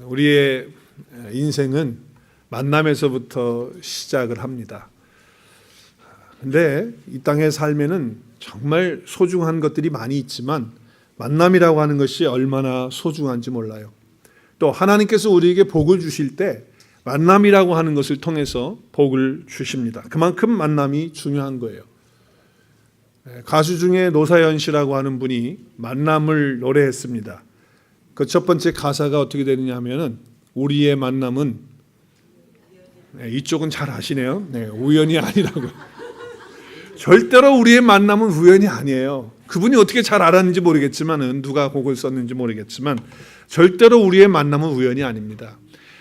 우리의 인생은 만남에서부터 시작을 합니다. 근데 이 땅의 삶에는 정말 소중한 것들이 많이 있지만 만남이라고 하는 것이 얼마나 소중한지 몰라요. 또 하나님께서 우리에게 복을 주실 때 만남이라고 하는 것을 통해서 복을 주십니다. 그만큼 만남이 중요한 거예요. 가수 중에 노사연 씨라고 하는 분이 만남을 노래했습니다. 그 첫 번째 가사가 어떻게 되느냐 하면은 우리의 만남은 이쪽은 잘 아시네요. 우연이 아니라고. 절대로 우리의 만남은 우연이 아니에요. 그분이 어떻게 잘 알았는지 모르겠지만은 누가 곡을 썼는지 모르겠지만 절대로 우리의 만남은 우연이 아닙니다.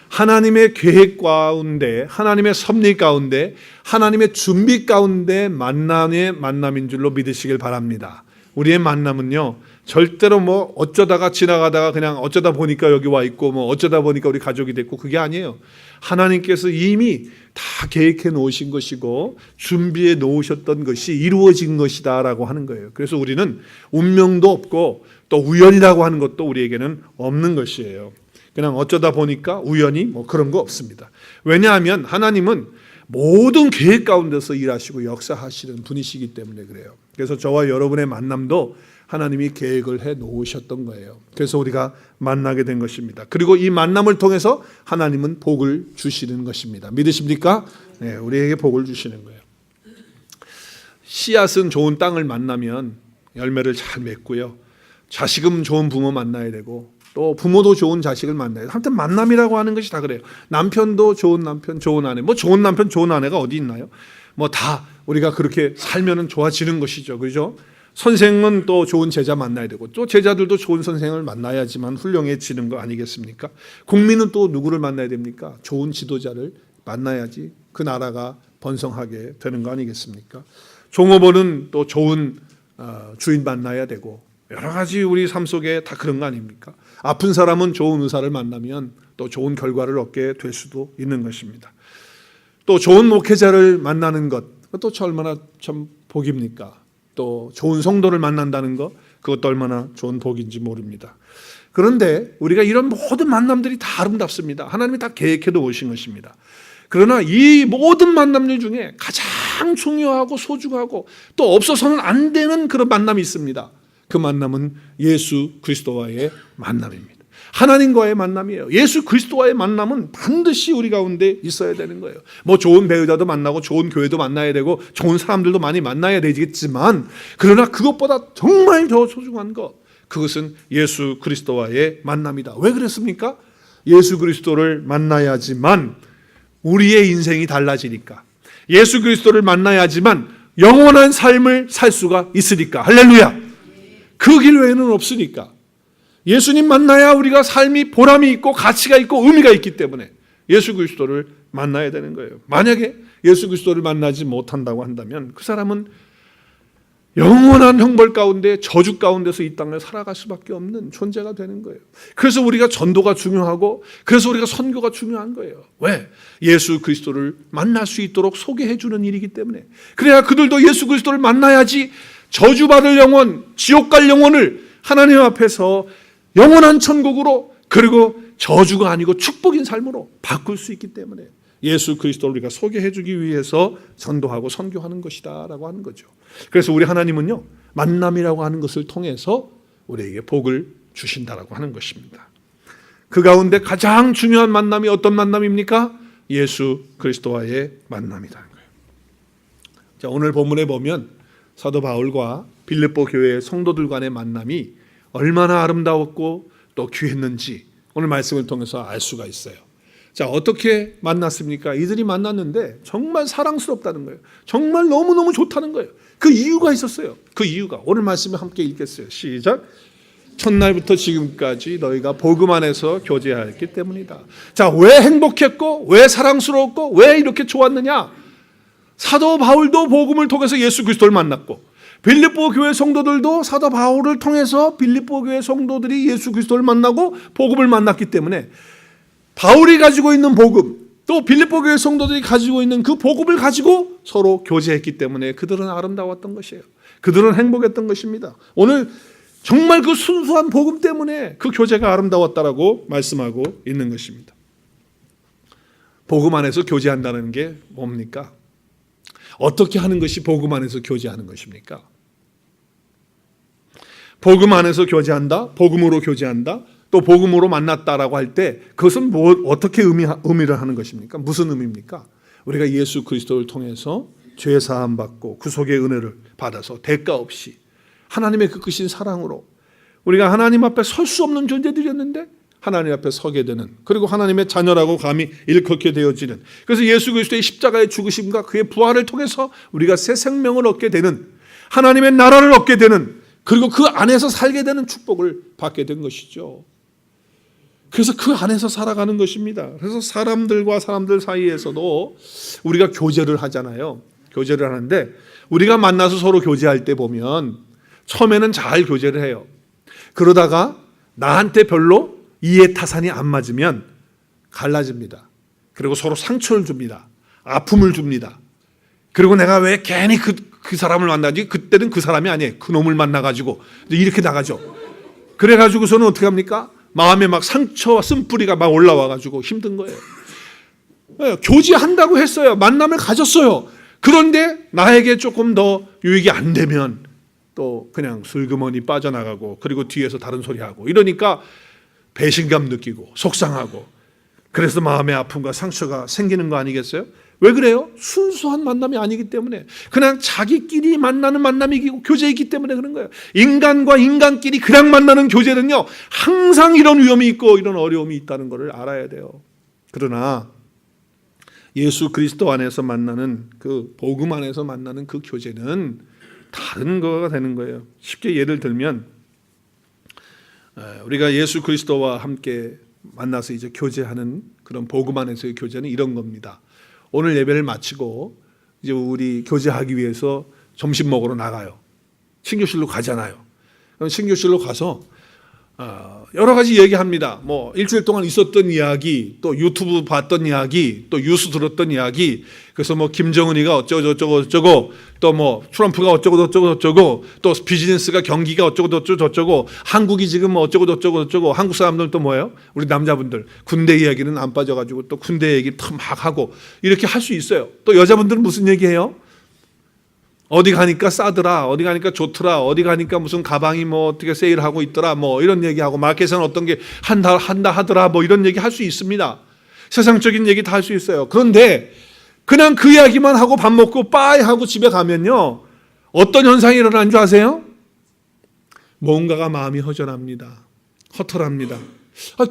하나님의 계획 가운데, 하나님의 섭리 가운데, 하나님의 준비 가운데 만남인 줄로 믿으시길 바랍니다. 우리의 만남은요, 절대로 어쩌다가 지나가다가 그냥 어쩌다 보니까 여기 와 있고 어쩌다 보니까 우리 가족이 됐고 그게 아니에요. 하나님께서 이미 다 계획해 놓으신 것이고 준비해 놓으셨던 것이 이루어진 것이다라고 하는 거예요. 그래서 우리는 운명도 없고 또 우연이라고 하는 것도 우리에게는 없는 것이에요. 그냥 어쩌다 보니까 우연히 그런 거 없습니다. 왜냐하면 하나님은 모든 계획 가운데서 일하시고 역사하시는 분이시기 때문에 그래요. 그래서 저와 여러분의 만남도 하나님이 계획을 해 놓으셨던 거예요. 그래서 우리가 만나게 된 것입니다. 그리고 이 만남을 통해서 하나님은 복을 주시는 것입니다. 믿으십니까? 네, 우리에게 복을 주시는 거예요. 씨앗은 좋은 땅을 만나면 열매를 잘 맺고요. 자식은 좋은 부모 만나야 되고 또 부모도 좋은 자식을 만나야 돼요. 아무튼 만남이라고 하는 것이 다 그래요. 남편도 좋은 남편, 좋은 아내. 좋은 남편, 좋은 아내가 어디 있나요? 다 우리가 그렇게 살면은 좋아지는 것이죠. 그죠? 선생은 또 좋은 제자 만나야 되고 또 제자들도 좋은 선생을 만나야지만 훌륭해지는 거 아니겠습니까? 국민은 또 누구를 만나야 됩니까? 좋은 지도자를 만나야지 그 나라가 번성하게 되는 거 아니겠습니까? 종업원은 또 좋은 주인 만나야 되고 여러 가지 우리 삶 속에 다 그런 거 아닙니까? 아픈 사람은 좋은 의사를 만나면 또 좋은 결과를 얻게 될 수도 있는 것입니다. 또 좋은 목회자를 만나는 것, 그것도 얼마나 참 복입니까? 또 좋은 성도를 만난다는 것, 그것도 얼마나 좋은 복인지 모릅니다. 그런데 우리가 이런 모든 만남들이 다 아름답습니다. 하나님이 다 계획해 놓으신 것입니다. 그러나 이 모든 만남들 중에 가장 중요하고 소중하고 또 없어서는 안 되는 그런 만남이 있습니다. 그 만남은 예수 그리스도와의 만남입니다. 하나님과의 만남이에요. 예수 그리스도와의 만남은 반드시 우리 가운데 있어야 되는 거예요. 좋은 배우자도 만나고 좋은 교회도 만나야 되고 좋은 사람들도 많이 만나야 되겠지만 그러나 그것보다 정말 더 소중한 것, 그것은 예수 그리스도와의 만남이다. 왜 그랬습니까? 예수 그리스도를 만나야지만 우리의 인생이 달라지니까. 예수 그리스도를 만나야지만 영원한 삶을 살 수가 있으니까. 할렐루야. 그 길 외에는 없으니까. 예수님 만나야 우리가 삶이 보람이 있고 가치가 있고 의미가 있기 때문에 예수 그리스도를 만나야 되는 거예요. 만약에 예수 그리스도를 만나지 못한다고 한다면 그 사람은 영원한 형벌 가운데 저주 가운데서 이 땅을 살아갈 수밖에 없는 존재가 되는 거예요. 그래서 우리가 전도가 중요하고 그래서 우리가 선교가 중요한 거예요. 왜? 예수 그리스도를 만날 수 있도록 소개해 주는 일이기 때문에. 그래야 그들도 예수 그리스도를 만나야지 저주받을 영혼, 지옥 갈 영혼을 하나님 앞에서 영원한 천국으로, 그리고 저주가 아니고 축복인 삶으로 바꿀 수 있기 때문에 예수 그리스도를 우리가 소개해 주기 위해서 전도하고 선교하는 것이다 라고 하는 거죠. 그래서 우리 하나님은요, 만남이라고 하는 것을 통해서 우리에게 복을 주신다라고 하는 것입니다. 그 가운데 가장 중요한 만남이 어떤 만남입니까? 예수 그리스도와의 만남이라는 거예요. 자, 오늘 본문에 보면 사도 바울과 빌립보 교회의 성도들 간의 만남이 얼마나 아름다웠고 또 귀했는지 오늘 말씀을 통해서 알 수가 있어요. 자, 어떻게 만났습니까? 이들이 만났는데 정말 사랑스럽다는 거예요. 정말 너무너무 좋다는 거예요. 그 이유가 있었어요. 그 이유가 오늘 말씀에 함께 읽겠어요. 시작. 첫날부터 지금까지 너희가 복음 안에서 교제하였기 때문이다. 자, 왜 행복했고 왜 사랑스러웠고 왜 이렇게 좋았느냐? 사도 바울도 복음을 통해서 예수 그리스도를 만났고 빌립보 교회 성도들도 사도 바울을 통해서 빌립보 교회 성도들이 예수 그리스도를 만나고 복음을 만났기 때문에 바울이 가지고 있는 복음, 또 빌립보 교회 성도들이 가지고 있는 그 복음을 가지고 서로 교제했기 때문에 그들은 아름다웠던 것이에요. 그들은 행복했던 것입니다. 오늘 정말 그 순수한 복음 때문에 그 교제가 아름다웠다라고 말씀하고 있는 것입니다. 복음 안에서 교제한다는 게 뭡니까? 어떻게 하는 것이 복음 안에서 교제하는 것입니까? 복음 안에서 교제한다, 복음으로 교제한다, 또 복음으로 만났다라고 할 때 그것은 어떻게 의미를 하는 것입니까? 무슨 의미입니까? 우리가 예수 그리스도를 통해서 죄 사함 받고 구속의 은혜를 받아서 대가 없이 하나님의 그 크신 사랑으로 우리가 하나님 앞에 설 수 없는 존재들이었는데 하나님 앞에 서게 되는, 그리고 하나님의 자녀라고 감히 일컫게 되어지는, 그래서 예수 그리스도의 십자가의 죽으심과 그의 부활을 통해서 우리가 새 생명을 얻게 되는, 하나님의 나라를 얻게 되는, 그리고 그 안에서 살게 되는 축복을 받게 된 것이죠. 그래서 그 안에서 살아가는 것입니다. 그래서 사람들과 사람들 사이에서도 우리가 교제를 하잖아요. 교제를 하는데 우리가 만나서 서로 교제할 때 보면 처음에는 잘 교제를 해요. 그러다가 나한테 별로 이해타산이 안 맞으면 갈라집니다. 그리고 서로 상처를 줍니다. 아픔을 줍니다. 그리고 내가 왜 괜히 그 사람을 만나지? 그때는 그 사람이 아니에요. 그 놈을 만나가지고 이렇게 나가죠. 그래가지고서는 어떻게 합니까? 마음에 막 상처와 쓴뿌리가 막 올라와가지고 힘든 거예요. 교제한다고 했어요. 만남을 가졌어요. 그런데 나에게 조금 더 유익이 안 되면 또 그냥 슬그머니 빠져나가고, 그리고 뒤에서 다른 소리 하고 이러니까 배신감 느끼고 속상하고, 그래서 마음의 아픔과 상처가 생기는 거 아니겠어요? 왜 그래요? 순수한 만남이 아니기 때문에, 그냥 자기끼리 만나는 만남이고 교제이기 때문에 그런 거예요. 인간과 인간끼리 그냥 만나는 교제는요, 항상 이런 위험이 있고 이런 어려움이 있다는 것을 알아야 돼요. 그러나 예수 그리스도 안에서 만나는 그 복음 안에서 만나는 그 교제는 다른 거가 되는 거예요. 쉽게 예를 들면 우리가 예수 그리스도와 함께 만나서 이제 교제하는 그런 복음 안에서의 교제는 이런 겁니다. 오늘 예배를 마치고 이제 우리 교제하기 위해서 점심 먹으러 나가요. 친교실로 가잖아요. 그럼 친교실로 가서 여러 가지 얘기합니다. 뭐 일주일 동안 있었던 이야기, 또 유튜브 봤던 이야기, 또 뉴스 들었던 이야기. 그래서 뭐 김정은이가 어쩌고 또 뭐 트럼프가 어쩌고 또 비즈니스가 경기가 어쩌고 한국이 지금 뭐 어쩌고 한국 사람들은 또 뭐예요? 우리 남자분들 군대 이야기는 안 빠져가지고 또 군대 얘기 막 하고 이렇게 할 수 있어요. 또 여자분들은 무슨 얘기해요? 어디 가니까 싸더라, 어디 가니까 좋더라, 어디 가니까 무슨 가방이 뭐 어떻게 세일하고 있더라, 뭐 이런 얘기하고 마켓에는 어떤 게 한다 하더라, 뭐 이런 얘기 할 수 있습니다. 세상적인 얘기 다 할 수 있어요. 그런데 그냥 그 이야기만 하고 밥 먹고 빠이 하고 집에 가면요, 어떤 현상이 일어나는 줄 아세요? 뭔가가 마음이 허전합니다. 허탈합니다.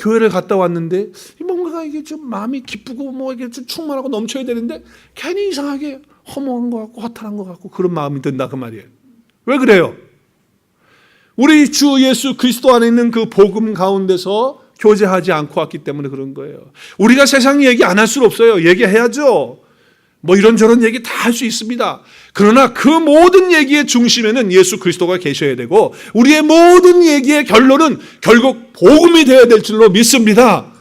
교회를 갔다 왔는데 뭔가가 이게 좀 마음이 기쁘고 뭐 이게 좀 충만하고 넘쳐야 되는데 괜히 이상하게 허무한 것 같고 허탈한 것 같고 그런 마음이 든다 그 말이에요. 왜 그래요? 우리 주 예수 그리스도 안에 있는 그 복음 가운데서 교제하지 않고 왔기 때문에 그런 거예요. 우리가 세상 얘기 안 할 수는 없어요. 얘기해야죠. 뭐 이런저런 얘기 다 할 수 있습니다. 그러나 그 모든 얘기의 중심에는 예수 그리스도가 계셔야 되고, 우리의 모든 얘기의 결론은 결국 복음이 되어야 될 줄로 믿습니다.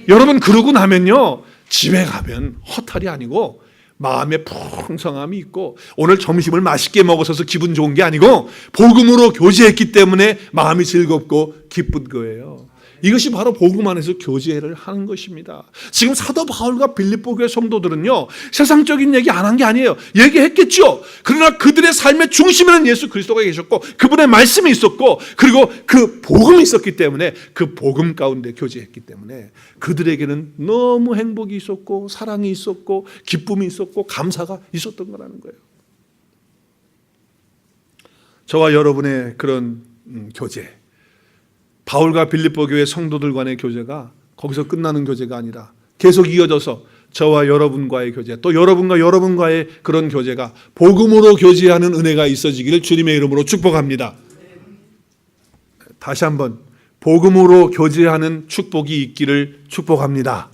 여러분, 그러고 나면요, 집에 가면 허탈이 아니고 마음에 풍성함이 있고, 오늘 점심을 맛있게 먹어서 기분 좋은 게 아니고 복음으로 교제했기 때문에 마음이 즐겁고 기쁜 거예요. 이것이 바로 복음 안에서 교제를 하는 것입니다. 지금 사도 바울과 빌립보 교회 성도들은요, 세상적인 얘기 안 한 게 아니에요. 얘기했겠죠. 그러나 그들의 삶의 중심에는 예수 그리스도가 계셨고 그분의 말씀이 있었고, 그리고 그 복음이 있었기 때문에 그 복음 가운데 교제했기 때문에 그들에게는 너무 행복이 있었고 사랑이 있었고 기쁨이 있었고 감사가 있었던 거라는 거예요. 저와 여러분의 그런 교제, 바울과 빌립보 교회 성도들 간의 교제가 거기서 끝나는 교제가 아니라 계속 이어져서 저와 여러분과의 교제, 또 여러분과 여러분과의 그런 교제가 복음으로 교제하는 은혜가 있어지기를 주님의 이름으로 축복합니다. 다시 한번 복음으로 교제하는 축복이 있기를 축복합니다.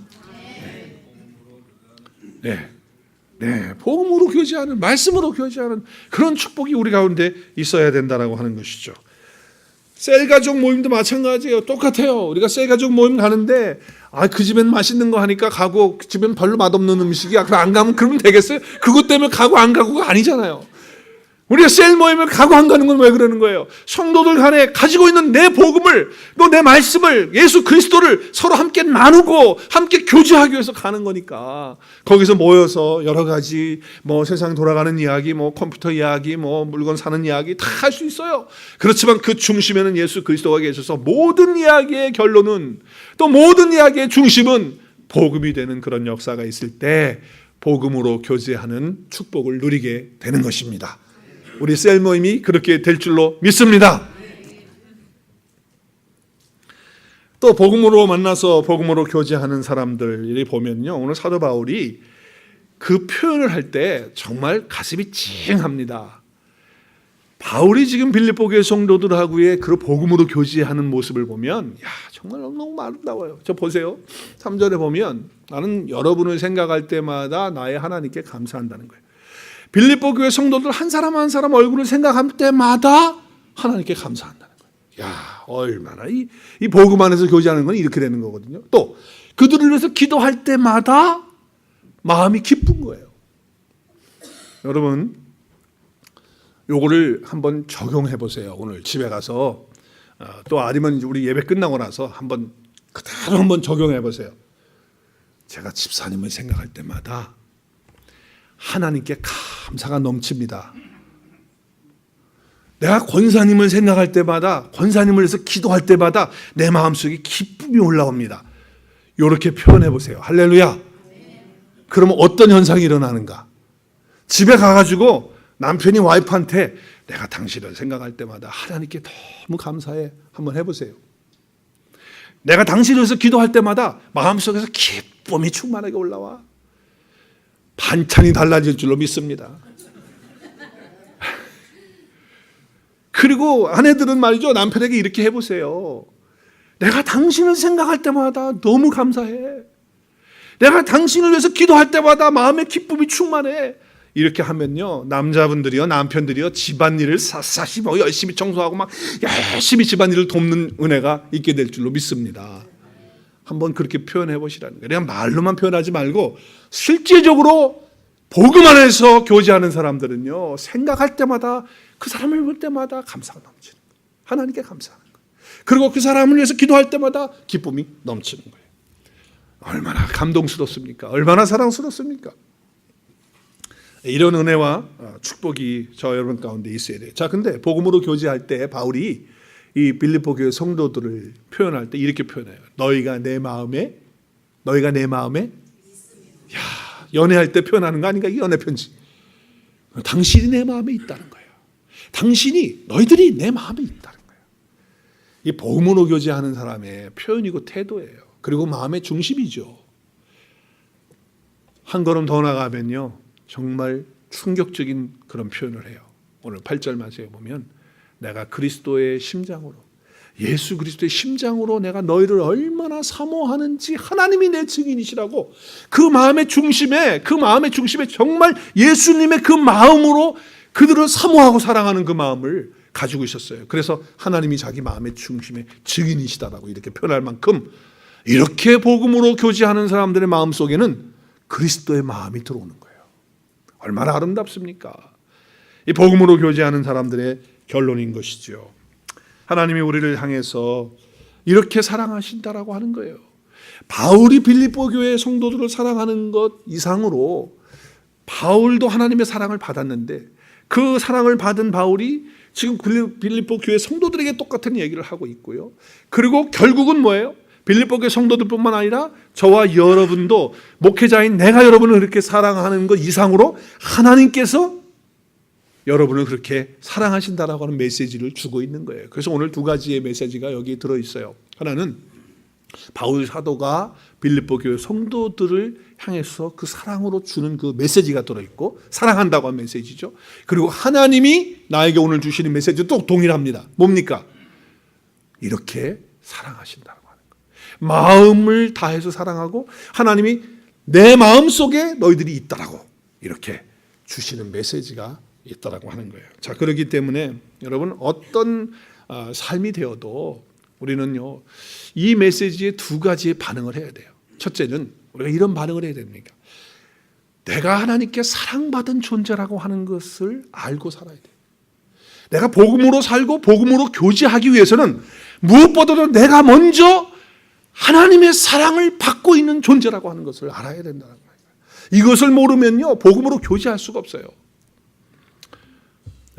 네, 복음으로 교제하는, 말씀으로 교제하는 그런 축복이 우리 가운데 있어야 된다라고 하는 것이죠. 셀가족 모임도 마찬가지예요. 똑같아요. 우리가 셀가족 모임 가는데 그 집엔 맛있는 거 하니까 가고, 그 집엔 별로 맛없는 음식이야. 그럼 안 가면 그러면 되겠어요? 그것 때문에 가고 안 가고가 아니잖아요. 우리가 셀 모임을 가고 안 가는 건 왜 그러는 거예요? 성도들 간에 가지고 있는 내 복음을, 또 내 말씀을, 예수 그리스도를 서로 함께 나누고 함께 교제하기 위해서 가는 거니까. 거기서 모여서 여러 가지 세상 돌아가는 이야기, 컴퓨터 이야기, 물건 사는 이야기 다 할 수 있어요. 그렇지만 그 중심에는 예수 그리스도가 계셔서 모든 이야기의 결론은, 또 모든 이야기의 중심은 복음이 되는 그런 역사가 있을 때 복음으로 교제하는 축복을 누리게 되는 것입니다. 우리 셀 모임이 그렇게 될 줄로 믿습니다. 또 복음으로 만나서 복음으로 교제하는 사람들이 보면요, 오늘 사도 바울이 그 표현을 할 때 정말 가슴이 찡합니다. 바울이 지금 빌립보 교회 성도들하고의 그 복음으로 교제하는 모습을 보면 정말 너무 아름다워요. 저 보세요. 3절에 보면 나는 여러분을 생각할 때마다 나의 하나님께 감사한다는 거예요. 빌립보 교회 성도들 한 사람 한 사람 얼굴을 생각할 때마다 하나님께 감사한다는 거예요. 얼마나 이 복음 안에서 교제하는 건 이렇게 되는 거거든요. 또 그들을 위해서 기도할 때마다 마음이 기쁜 거예요. 여러분, 요거를 한번 적용해 보세요. 오늘 집에 가서 또 아니면 우리 예배 끝나고 나서 그대로 한번 적용해 보세요. 제가 집사님을 생각할 때마다 하나님께 감사가 넘칩니다. 내가 권사님을 생각할 때마다, 권사님을 위해서 기도할 때마다 내 마음속에 기쁨이 올라옵니다. 이렇게 표현해 보세요. 할렐루야. 그러면 어떤 현상이 일어나는가? 집에 가가지고 남편이 와이프한테 내가 당신을 생각할 때마다 하나님께 너무 감사해. 한번 해보세요. 내가 당신을 위해서 기도할 때마다 마음속에서 기쁨이 충만하게 올라와. 반찬이 달라질 줄로 믿습니다. 그리고 아내들은 말이죠, 남편에게 이렇게 해보세요. 내가 당신을 생각할 때마다 너무 감사해. 내가 당신을 위해서 기도할 때마다 마음의 기쁨이 충만해. 이렇게 하면요, 남자분들이요, 남편들이요, 집안일을 샅샅이 열심히 청소하고 막 열심히 집안일을 돕는 은혜가 있게 될 줄로 믿습니다. 한번 그렇게 표현해 보시라는 거예요. 그냥 말로만 표현하지 말고 실제적으로 복음 안에서 교제하는 사람들은요, 생각할 때마다, 그 사람을 볼 때마다 감사가 넘치는 거예요. 하나님께 감사하는 거예요. 그리고 그 사람을 위해서 기도할 때마다 기쁨이 넘치는 거예요. 얼마나 감동스럽습니까? 얼마나 사랑스럽습니까? 이런 은혜와 축복이 저 여러분 가운데 있어야 돼요. 자, 근데 복음으로 교제할 때 바울이 이 빌립보 교회 성도들을 표현할 때 이렇게 표현해요. 너희가 내 마음에 연애할 때 표현하는 거 아닌가? 이 연애 편지. 당신이 내 마음에 있다는 거예요. 너희들이 내 마음에 있다는 거예요. 이 복음으로 교제하는 사람의 표현이고 태도예요. 그리고 마음의 중심이죠. 한 걸음 더 나가면요, 정말 충격적인 그런 표현을 해요. 오늘 8절 말씀에 보면 내가 그리스도의 심장으로, 예수 그리스도의 심장으로 내가 너희를 얼마나 사모하는지 하나님이 내 증인이시라고, 그 마음의 중심에 정말 예수님의 그 마음으로 그들을 사모하고 사랑하는 그 마음을 가지고 있었어요. 그래서 하나님이 자기 마음의 중심에 증인이시다라고 이렇게 표현할 만큼, 이렇게 복음으로 교제하는 사람들의 마음속에는 그리스도의 마음이 들어오는 거예요. 얼마나 아름답습니까? 이 복음으로 교제하는 사람들의 결론인 것이죠. 하나님이 우리를 향해서 이렇게 사랑하신다라고 하는 거예요. 바울이 빌립보 교회 성도들을 사랑하는 것 이상으로 바울도 하나님의 사랑을 받았는데, 그 사랑을 받은 바울이 지금 빌립보 교회 성도들에게 똑같은 얘기를 하고 있고요. 그리고 결국은 뭐예요? 빌립보 교회 성도들뿐만 아니라 저와 여러분도, 목회자인 내가 여러분을 그렇게 사랑하는 것 이상으로 하나님께서 여러분을 그렇게 사랑하신다라고 하는 메시지를 주고 있는 거예요. 그래서 오늘 두 가지의 메시지가 여기 들어있어요. 하나는 바울 사도가 빌립보 교회 성도들을 향해서 그 사랑으로 주는 그 메시지가 들어있고, 사랑한다고 하는 메시지죠. 그리고 하나님이 나에게 오늘 주시는 메시지도 동일합니다. 뭡니까? 이렇게 사랑하신다고 하는 거예요. 마음을 다해서 사랑하고 하나님이 내 마음속에 너희들이 있다라고 이렇게 주시는 메시지가 있다라고 하는 거예요. 자, 그렇기 때문에 여러분, 어떤 삶이 되어도 우리는요, 이 메시지에 두 가지의 반응을 해야 돼요. 첫째는 우리가 이런 반응을 해야 됩니다. 내가 하나님께 사랑받은 존재라고 하는 것을 알고 살아야 돼요. 내가 복음으로 살고 복음으로 교제하기 위해서는 무엇보다도 내가 먼저 하나님의 사랑을 받고 있는 존재라고 하는 것을 알아야 된다는 거예요. 이것을 모르면요, 복음으로 교제할 수가 없어요.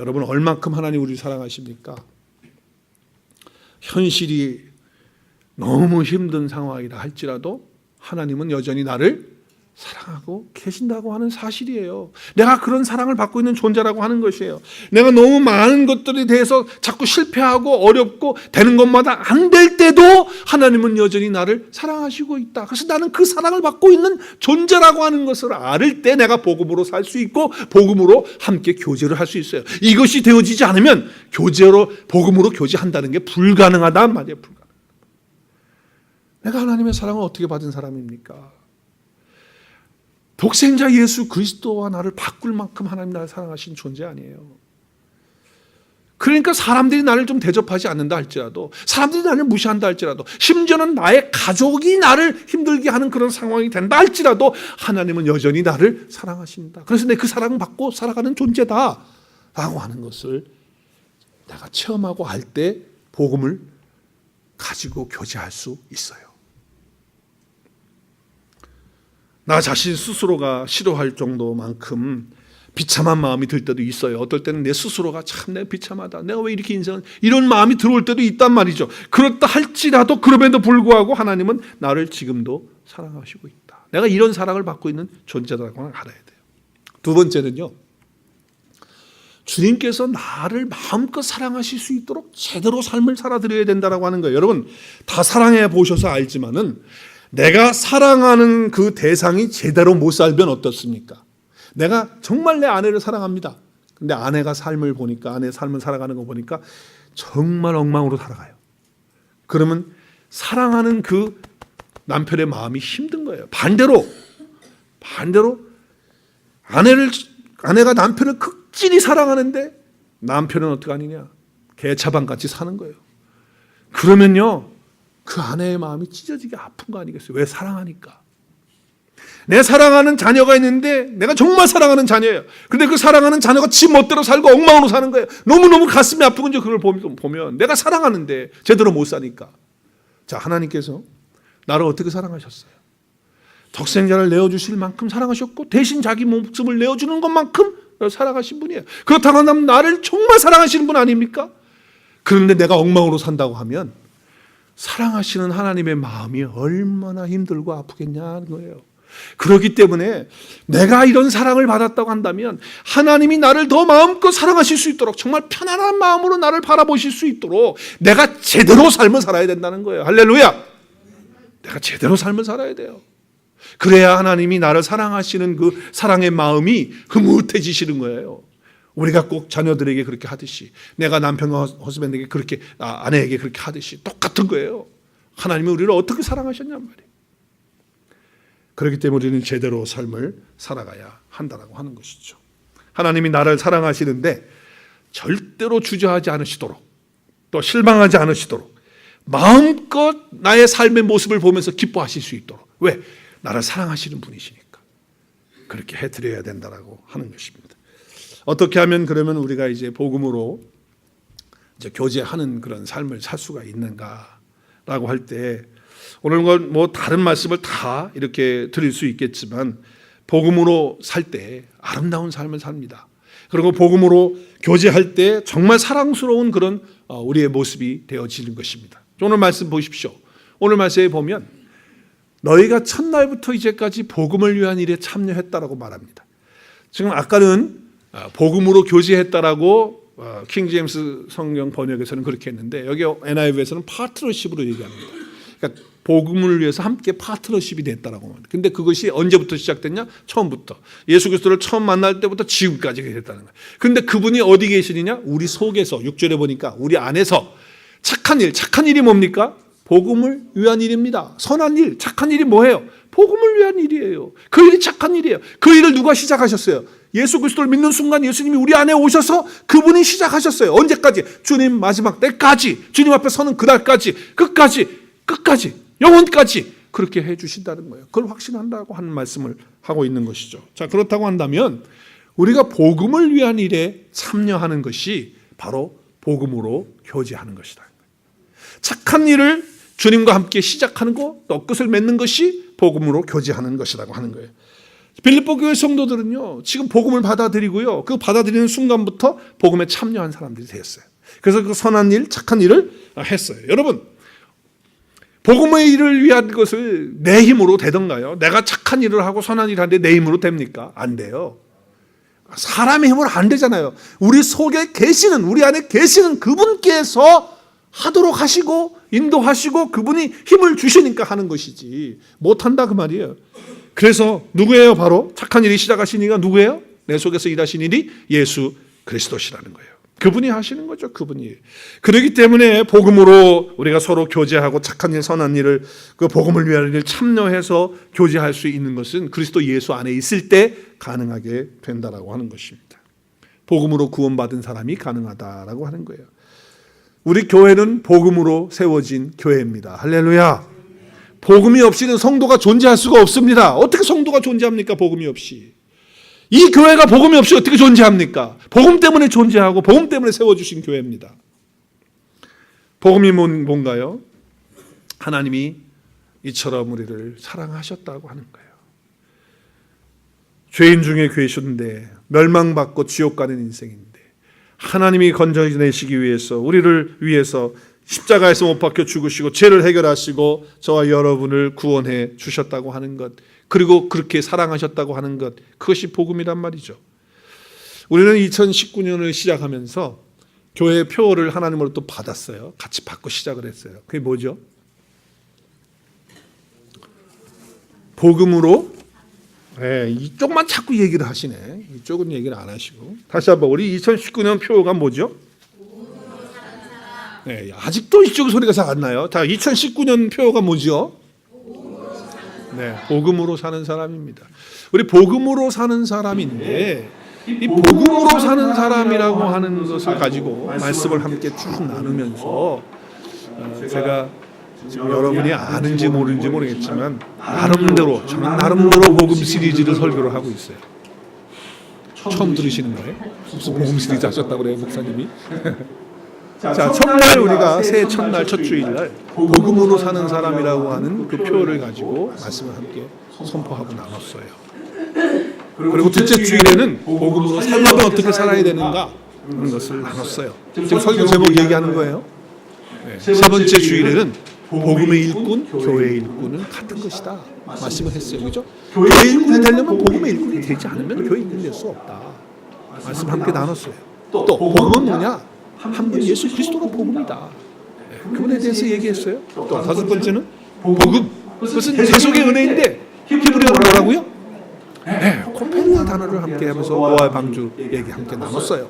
여러분, 얼만큼 하나님 우리를 사랑하십니까? 현실이 너무 힘든 상황이라 할지라도 하나님은 여전히 나를 사랑하고 계신다고 하는 사실이에요. 내가 그런 사랑을 받고 있는 존재라고 하는 것이에요. 내가 너무 많은 것들에 대해서 자꾸 실패하고 어렵고 되는 것마다 안 될 때도 하나님은 여전히 나를 사랑하시고 있다. 그래서 나는 그 사랑을 받고 있는 존재라고 하는 것을 알을 때 내가 복음으로 살 수 있고 복음으로 함께 교제를 할 수 있어요. 이것이 되어지지 않으면 복음으로 교제한다는 게 불가능하단 말이에요. 내가 하나님의 사랑을 어떻게 받은 사람입니까? 독생자 예수 그리스도와 나를 바꿀 만큼 하나님 나를 사랑하신 존재 아니에요. 그러니까 사람들이 나를 좀 대접하지 않는다 할지라도, 사람들이 나를 무시한다 할지라도, 심지어는 나의 가족이 나를 힘들게 하는 그런 상황이 된다 할지라도 하나님은 여전히 나를 사랑하신다. 그래서 내 그 사랑을 받고 살아가는 존재다 라고 하는 것을 내가 체험하고 알 때 복음을 가지고 교제할 수 있어요. 나 자신 스스로가 싫어할 정도만큼 비참한 마음이 들 때도 있어요. 어떨 때는 내 스스로가 참 내가 비참하다. 내가 왜 이렇게 이런 마음이 들어올 때도 있단 말이죠. 그렇다 할지라도 그럼에도 불구하고 하나님은 나를 지금도 사랑하시고 있다. 내가 이런 사랑을 받고 있는 존재라고 알아야 돼요. 두 번째는요, 주님께서 나를 마음껏 사랑하실 수 있도록 제대로 삶을 살아드려야 된다고 하는 거예요. 여러분, 다 사랑해 보셔서 알지만은 내가 사랑하는 그 대상이 제대로 못 살면 어떻습니까? 내가 정말 내 아내를 사랑합니다. 근데 아내가 삶을 보니까, 아내의 삶을 살아가는 거 보니까 정말 엉망으로 살아가요. 그러면 사랑하는 그 남편의 마음이 힘든 거예요. 반대로 아내가 남편을 극진히 사랑하는데 남편은 어떻게 하느냐? 개차반같이 사는 거예요. 그러면요, 그 아내의 마음이 찢어지게 아픈 거 아니겠어요? 왜? 사랑하니까. 내 사랑하는 자녀가 있는데 내가 정말 사랑하는 자녀예요. 근데 그 사랑하는 자녀가 지 멋대로 살고 엉망으로 사는 거예요. 너무너무 가슴이 아픈 거죠. 그걸 보면 내가 사랑하는데 제대로 못 사니까. 자, 하나님께서 나를 어떻게 사랑하셨어요? 독생자를 내어주실 만큼 사랑하셨고 대신 자기 목숨을 내어주는 것만큼 사랑하신 분이에요. 그렇다고 한다면 나를 정말 사랑하시는 분 아닙니까? 그런데 내가 엉망으로 산다고 하면 사랑하시는 하나님의 마음이 얼마나 힘들고 아프겠냐는 거예요. 그렇기 때문에 내가 이런 사랑을 받았다고 한다면 하나님이 나를 더 마음껏 사랑하실 수 있도록, 정말 편안한 마음으로 나를 바라보실 수 있도록 내가 제대로 삶을 살아야 된다는 거예요. 할렐루야! 내가 제대로 삶을 살아야 돼요. 그래야 하나님이 나를 사랑하시는 그 사랑의 마음이 흐뭇해지시는 거예요. 우리가 꼭 자녀들에게 그렇게 하듯이, 내가 남편과 허스밴드에게 그렇게, 아내에게 그렇게 하듯이 똑같은 거예요. 하나님이 우리를 어떻게 사랑하셨냔 말이에요. 그렇기 때문에 우리는 제대로 삶을 살아가야 한다라고 하는 것이죠. 하나님이 나를 사랑하시는데 절대로 주저하지 않으시도록, 또 실망하지 않으시도록 마음껏 나의 삶의 모습을 보면서 기뻐하실 수 있도록, 왜? 나를 사랑하시는 분이시니까 그렇게 해드려야 된다라고 하는 것입니다. 어떻게 하면 그러면 우리가 이제 복음으로 이제 교제하는 그런 삶을 살 수가 있는가라고 할 때, 오늘 뭐 다른 말씀을 다 이렇게 드릴 수 있겠지만 복음으로 살 때 아름다운 삶을 삽니다. 그리고 복음으로 교제할 때 정말 사랑스러운 그런 우리의 모습이 되어지는 것입니다. 오늘 말씀 보십시오. 오늘 말씀에 보면 너희가 첫날부터 이제까지 복음을 위한 일에 참여했다라고 말합니다. 지금 아까는 복음으로 교제했다라고 킹 제임스 성경 번역에서는 그렇게 했는데, 여기 NIV에서는 파트너십으로 얘기합니다. 그러니까 복음을 위해서 함께 파트너십이 됐다라고 합니다. 근데 그것이 언제부터 시작됐냐? 처음부터. 예수 그리스도를 처음 만날 때부터 지금까지 됐다는 거예요. 근데 그분이 어디 계시느냐? 우리 속에서, 6절에 보니까 우리 안에서 착한 일이 뭡니까? 복음을 위한 일입니다. 선한 일, 착한 일이 뭐예요? 복음을 위한 일이에요. 그 일이 착한 일이에요. 그 일을 누가 시작하셨어요? 예수 그리스도를 믿는 순간 예수님이 우리 안에 오셔서 그분이 시작하셨어요. 언제까지? 주님 마지막 때까지, 주님 앞에 서는 그날까지, 끝까지, 영원까지 그렇게 해주신다는 거예요. 그걸 확신한다고 하는 말씀을 하고 있는 것이죠. 자, 그렇다고 한다면 우리가 복음을 위한 일에 참여하는 것이 바로 복음으로 교제하는 것이다. 착한 일을 주님과 함께 시작하는 것, 또 끝을 맺는 것이 복음으로 교제하는 것이라고 하는 거예요. 빌립보 교회 성도들은요, 지금 복음을 받아들이고요, 그 받아들이는 순간부터 복음에 참여한 사람들이 되었어요. 그래서 그 선한 일, 착한 일을 했어요. 여러분, 복음의 일을 위한 것을 내 힘으로 되던가요? 내가 착한 일을 하고 선한 일을 하는데 내 힘으로 됩니까? 안 돼요. 사람의 힘으로 안 되잖아요. 우리 속에 계시는, 우리 안에 계시는 그분께서 하도록 하시고 인도하시고 그분이 힘을 주시니까 하는 것이지 못한다 그 말이에요. 그래서 누구예요? 바로 착한 일이 시작하신 이가 누구예요? 내 속에서 일하신 일이 예수 그리스도시라는 거예요. 그분이 하시는 거죠. 그분이. 그렇기 때문에 복음으로 우리가 서로 교제하고 착한 일, 선한 일을, 그 복음을 위한 일을 참여해서 교제할 수 있는 것은 그리스도 예수 안에 있을 때 가능하게 된다라고 하는 것입니다. 복음으로 구원받은 사람이 가능하다라고 하는 거예요. 우리 교회는 복음으로 세워진 교회입니다. 할렐루야. 복음이 없이는 성도가 존재할 수가 없습니다. 어떻게 성도가 존재합니까? 복음이 없이. 이 교회가 복음이 없이 어떻게 존재합니까? 복음 때문에 존재하고 복음 때문에 세워주신 교회입니다. 복음이 뭔가요? 하나님이 이처럼 우리를 사랑하셨다고 하는 거예요. 죄인 중에 계셨는데 멸망받고 지옥 가는 인생인데 하나님이 건져내시기 위해서 우리를 위해서 십자가에서 못 박혀 죽으시고 죄를 해결하시고 저와 여러분을 구원해 주셨다고 하는 것, 그리고 그렇게 사랑하셨다고 하는 것, 그것이 복음이란 말이죠. 우리는 2019년을 시작하면서 교회 표어를 하나님으로 또 받았어요. 같이 받고 시작을 했어요. 그게 뭐죠? 복음으로, 이쪽만 자꾸 얘기를 하시네. 이쪽은 얘기를 안 하시고. 다시 한번 우리 2019년 표어가 뭐죠? 아직도 이쪽 소리가 잘 안 나요. 자, 2019년 표어가 뭐죠? 복음으로 사는 사람입니다. 우리 복음으로 사는 사람인데 이 복음으로 사는 사람이라고 하는 것을 가지고 말씀을 함께 쭉 나누면서 제가 지금 여러분이 아는지 모르는지 모르겠지만 저는 나름대로 복음 시리즈를 설교를 하고 있어요. 처음 들으시는 거예요? 무슨 복음 시리즈 하셨다고 그래요, 목사님이? 자, 첫날 우리가 새해 첫날 첫 주일날 복음으로 사는 사람이라고 하는 그 표어를 가지고 말씀을 함께 선포하고 나눴어요. 그리고 둘째 주일에는 복음으로 살려면 어떻게 살아야 되는가 하는 것을 나눴어요. 지금 설교 제목 얘기하는 거예요. 세 번째 주일에는 복음의 일꾼, 교회의 일꾼은 같은 것이다 말씀을 했어요. 그렇죠? 교회의 일꾼이 되려면 복음의 일꾼이 되지 않으면 교회 일꾼이 될 수 없다 말씀 함께 나눴어요. 또 복음은 뭐냐? 한 분 예수 그리스도가 복음이다. 그분에 대해서 얘기했어요. 또 다섯 번째는 복음. 그것은 계속의 은혜인데 히브리어로 뭐라고요? 코페르나 단어를 함께 하면서 노아의 방주 얘기 함께 나눴어요.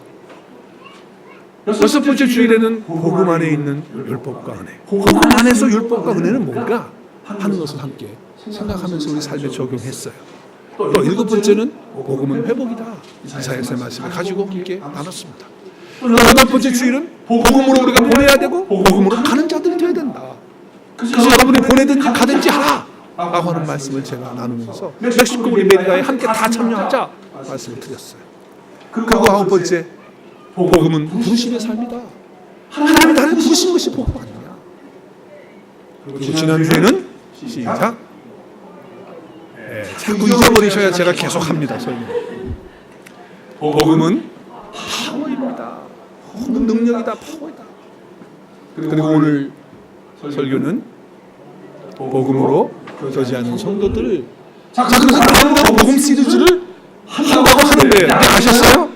여섯 번째 주일에는 복음 안에 있는 율법과 은혜. 복음 안에서 율법과 은혜는 뭔가 하는 것을 함께 생각하면서 우리 삶에 적용했어요. 또 일곱 번째는 복음은 회복이다. 이사야서의 말씀을 가지고 함께 나눴습니다. 여덟 번째 주일은 복음으로 우리가 보내야 되고 복음으로 가는 자들이 되어야 된다. 그래서 여러분이 보내든지 가든지 하라 라고 하는 말씀을 제가 나누면서 멕시코 우리 메리가에 함께 다 참여하자 말씀을 드렸어요. 그리고 아홉 번째, 복음은 부르심의 삶이다. 하나님이 나를 부르신 것이 복음 아니냐. 그리고 지난주에는 시작, 자꾸 잊어버리셔야 제가 계속합니다. 설명. 복음은 파워입니다. 능력이다. 파워이다. 그리고 오늘 설교는 복음으로 교제하는 성도들. 자, 그래서 나름대로 복음 시리즈를 한다고 하는 거예요. 아셨어요?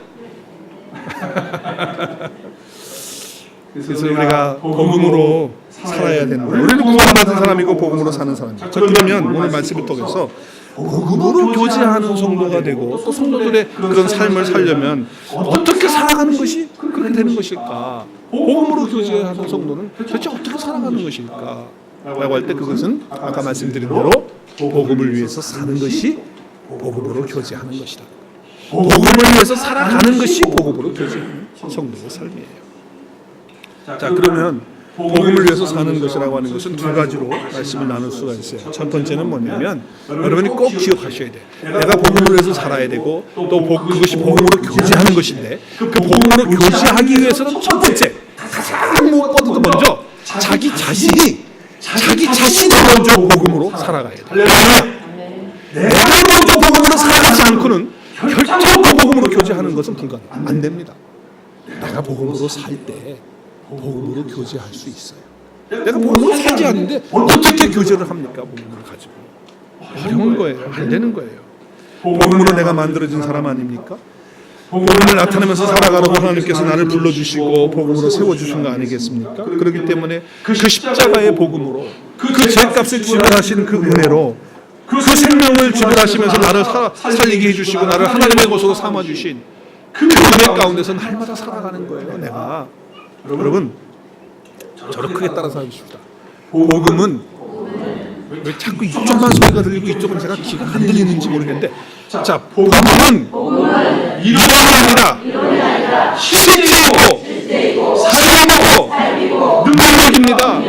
그래서 우리가 복음으로 살아야 된다. 우리는 구원받은 사람이고 복음으로 사는 사람입니다. 그러면 오늘 말씀을 통해서 복음으로 교제하는 성도가 되고 또 성도들의 그런 삶을 살려면 어떻게 살아가는 것이 그렇게 되는 것일까? 복음으로 교제하는 성도는 도대체 어떻게 살아가는 것일까? 라고 할 때 그것은 아까 말씀드린 대로 복음을 위해서 사는 것이 복음으로 교제하는 것이다. 복음을 위해서 살아가는 것이 복음으로 교제하는 성도의 삶이에요. 자, 그러면 복음을 위해서 사는 것이라고 하는 것은 두 가지로 말씀을 나눌 수가 있어요. 첫 번째는 뭐냐면 여러분이 꼭 기억하셔야 돼. 내가 복음을 위해서 살아야 되고 또 그것이 복음으로 교제하는 것인데 그 복음으로 교제하기 위해서는 첫 번째 가장 무엇보다도 먼저 자기 자신이 먼저 복음으로 살아가야 돼. 내가 먼저 복음으로 살아가지 않고는 결정코 복음으로 교제하는 것은 안 됩니다. 내가 복음으로 살 때 복음으로 교제할 수 있어요. 내가 복음으로 살지 않는데 어떻게 교제를 합니까? 복음을 가지고 어려운 거예요. 안 되는 거예요. 복음으로 내가 만들어진 사람 아닙니까? 복음을 나타내면서 살아가라고 하나님께서 나를 불러주시고 복음으로 세워주신 거 아니겠습니까? 그렇기 때문에 그 십자가의 복음으로 그 죄값을 지불하신 그 은혜로 그 생명을 지불하시면서 나를 살리게 해주시고 나를 하나님의 것으로 삼아주신 그 은혜 가운데서 날마다 살아가는 거예요. 내가 여러분 저를 크게 따라서 하십시다. 복음은 왜 자꾸 이쪽만 소리가 들리고 이쪽은 제가 귀가 안 들리는지 모르겠는데 자 복음은 이론이 아니라 실체이고 삶이고 능력입니다.